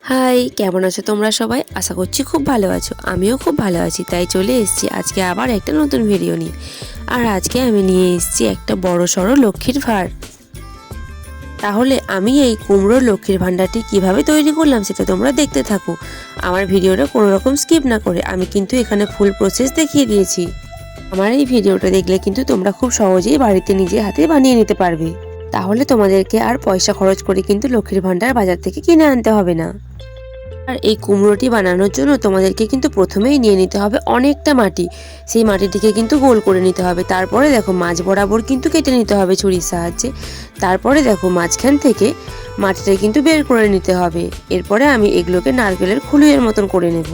High, কেমন আছো তোমরা সবাই? আশা করছি খুব ভালো আছো। আমিও খুব ভালো আছি। তাই চলে এসেছি আজকে আবার একটা নতুন ভিডিও নিয়ে। আর আজকে আমি নিয়ে এসেছি একটা বড় সড়ো লক্ষ্মীর ভাঁড়। তাহলে আমি এই কুমড়োর লক্ষ্মীর ভাণ্ডারটি কিভাবে তৈরি করলাম সেটা তোমরা দেখতে থাকো। আমার ভিডিওটা কোনো রকম স্কিপ না করে। আমি কিন্তু এখানে ফুল প্রসেস দেখিয়ে দিয়েছি। আমার এই ভিডিওটা দেখলে কিন্তু তোমরা খুব সহজেই বাড়িতে নিজে হাতে বানিয়ে নিতে পারবে। তাহলে তোমাদেরকে আর পয়সা খরচ করে কিন্তু লক্ষ্মীর ভাণ্ডার বাজার থেকে কিনে আনতে হবে না। আর এই কুমড়োটি বানানোর জন্য তোমাদেরকে কিন্তু প্রথমেই নিয়ে নিতে হবে অনেকটা মাটি। সেই মাটিটিকে কিন্তু গোল করে নিতে হবে। তারপরে দেখো মাঝ বরাবর কিন্তু কেটে নিতে হবে ছুরির সাহায্যে। তারপরে দেখো মাঝখান থেকে মাটিটা কিন্তু বের করে নিতে হবে। এরপরে আমি এগুলোকে নারকেলের খুলিয়ের মতন করে নেব।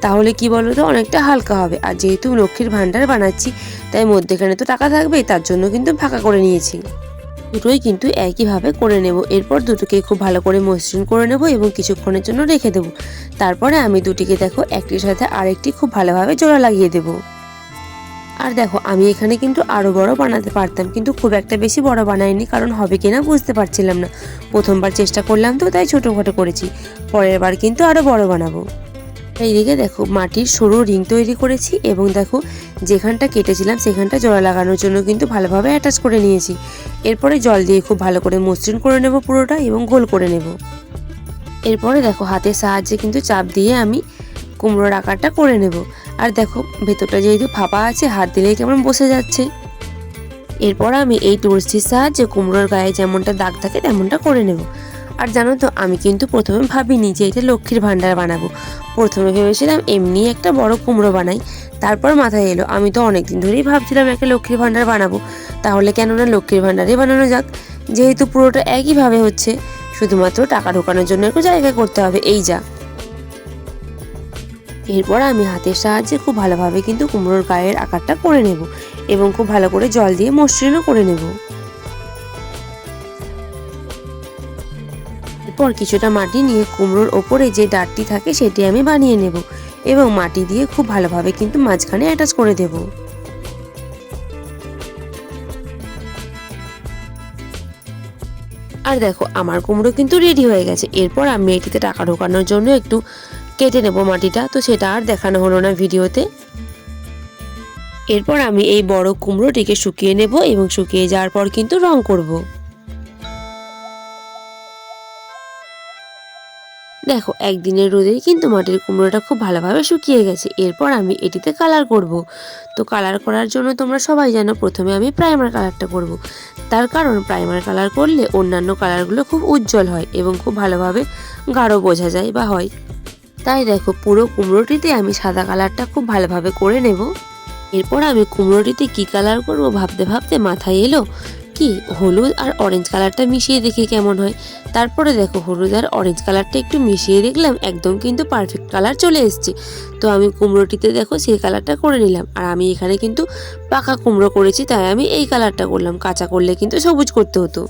তাহলে কি বলো তো, অনেকটা হালকা হবে। আর যেহেতু লক্ষ্মীর ভাণ্ডার বানাচ্ছি তাই মধ্যেখানে তো টাকা থাকবেই, তার জন্য কিন্তু ফাঁকা করে নিয়েছি। দুটোই কিন্তু একইভাবে করে নেব। এরপর দুটোকে খুব ভালো করে মসৃণ করে নেব এবং কিছুক্ষণের জন্য রেখে দেব। তারপরে আমি দুটিকে দেখো একটির সাথে আরেকটি খুব ভালোভাবে জোড়া লাগিয়ে দেব। আর দেখো আমি এখানে কিন্তু আরও বড় বানাতে পারতাম, কিন্তু খুব একটা বেশি বড় বানাইনি, কারণ হবে কিনা বুঝতে পারছিলাম না। প্রথমবার চেষ্টা করলাম তো তাই ছোটোখাটো করেছি। পরের বার কিন্তু আরও বড় বানাবো। এইদিকে দেখো মাটির সরু রিং তৈরি করেছি এবং দেখো যেখানটা কেটেছিলাম সেখানটা জোড়া লাগানোর জন্য কিন্তু ভালোভাবে অ্যাটাচ করে নিয়েছি। এরপরে জল দিয়ে খুব ভালো করে মসৃণ করে নেব পুরোটা এবং গোল করে নেব। এরপরে দেখো হাতের সাহায্যে কিন্তু চাপ দিয়ে আমি কুমড়োর আকারটা করে নেব। আর দেখো ভেতরটা যেহেতু ফাঁপা আছে, হাত দিলেই কেমন বসে যাচ্ছে। এরপর আমি এই টুলসটির সাহায্যে কুমড়োর গায়ে যেমনটা দাগ থাকে তেমনটা করে নেব। আর জানো তো, আমি কিন্তু প্রথমে ভাবিনি যে এটা লক্ষ্মীর ভাণ্ডার বানাবো। প্রথমে ভেবেছিলাম এমনি একটা বড় কুমড়ো বানাই। তারপর মাথায় এলো আমি তো অনেকদিন ধরেই ভাবছিলাম একটা লক্ষ্মীর ভাণ্ডার বানাবো। তাহলে কেননা লক্ষ্মীর ভাণ্ডারই বানানো যাক, যেহেতু পুরোটা একইভাবে হচ্ছে, শুধুমাত্র টাকা ঢোকানোর জন্য একটু জায়গা করতে হবে, এই যা। এরপর আমি হাতের সাহায্যে খুব ভালোভাবে কিন্তু কুমড়োর গায়ের আকারটা করে নেব এবং খুব ভালো করে জল দিয়ে মসৃণও করে নেব। এরপর কিছুটা মাটি নিয়ে কুমড়োর ওপরে যে ডাঁটটি থাকে সেটি আমি বানিয়ে নেব এবং মাটি দিয়ে খুব ভালোভাবে কিন্তু মাঝখানে অ্যাটাচ করে দেব। আর দেখো আমার কুমড়ো কিন্তু রেডি হয়ে গেছে। এরপর আমি এটিতে টাকা ঢোকানোর জন্য একটু কেটে নেব মাটিটা, তো সেটা আর দেখানো হলো না ভিডিওতে। এরপর আমি এই বড় কুমড়োটিকে শুকিয়ে নেব এবং শুকিয়ে যাওয়ার পর কিন্তু রং করব। দেখো একদিনের রোদেই কিন্তু মাটির কুমড়োটা খুব ভালোভাবে শুকিয়ে গেছে। এরপর আমি এটিতে কালার করব। তো কালার করার জন্য তোমরা সবাই জানো প্রথমে আমি প্রাইমার কালারটা করব। তার কারণ প্রাইমার কালার করলে অন্যান্য কালারগুলো খুব উজ্জ্বল হয় এবং খুব ভালোভাবে গাঢ় বোঝা যায় বা হয়। তাই দেখো পুরো কুমড়োটিতে আমি সাদা কালারটা খুব ভালোভাবে করে নেব। এরপর আমি কুমড়োটিতে কী কালার করব ভাবতে ভাবতে মাথায় এলো কি হলুদ আর অরেঞ্জ কালারটা মিশিয়ে দেখি কেমন হয়। তারপরে দেখো হলুদ আর অরেঞ্জ কালারটা একটু মিশিয়ে দেখলাম একদম কিন্তু পারফেক্ট কালার চলে এসছে। তো আমি কুমড়োটিতে দেখো সেই কালারটা করে নিলাম। আর আমি এখানে কিন্তু পাকা কুমড়ো করেছি তাই আমি এই কালারটা করলাম, কাঁচা করলে কিন্তু সবুজ করতে হতো।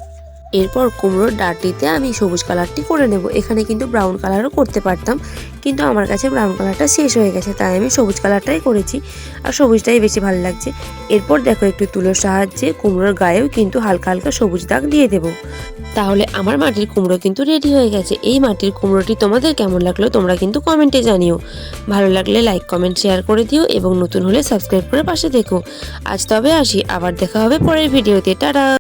এরপর কুমড়োর ডাঁটিতে আমি সবুজ কালারটি করে নেব। এখানে কিন্তু ব্রাউন কালারও করতে পারতাম, কিন্তু আমার কাছে ব্রাউন কালারটা শেষ হয়ে গেছে তাই আমি সবুজ কালারটাই করেছি। আর সবুজটাই বেশি ভালো লাগছে। এরপর দেখো একটু তুলোর সাহায্যে কুমড়োর গায়েও কিন্তু হালকা হালকা সবুজ দাগ দিয়ে দেব। তাহলে আমার মাটির কুমড়ো কিন্তু রেডি হয়ে গেছে। এই মাটির কুমড়োটি তোমাদের কেমন লাগলো তোমরা কিন্তু কমেন্টে জানিও। ভালো লাগলে লাইক কমেন্ট শেয়ার করে দিও এবং নতুন হলে সাবস্ক্রাইব করে পাশে দেখো। আজ তবে আসি, আবার দেখা হবে পরের ভিডিওতে। টাটা।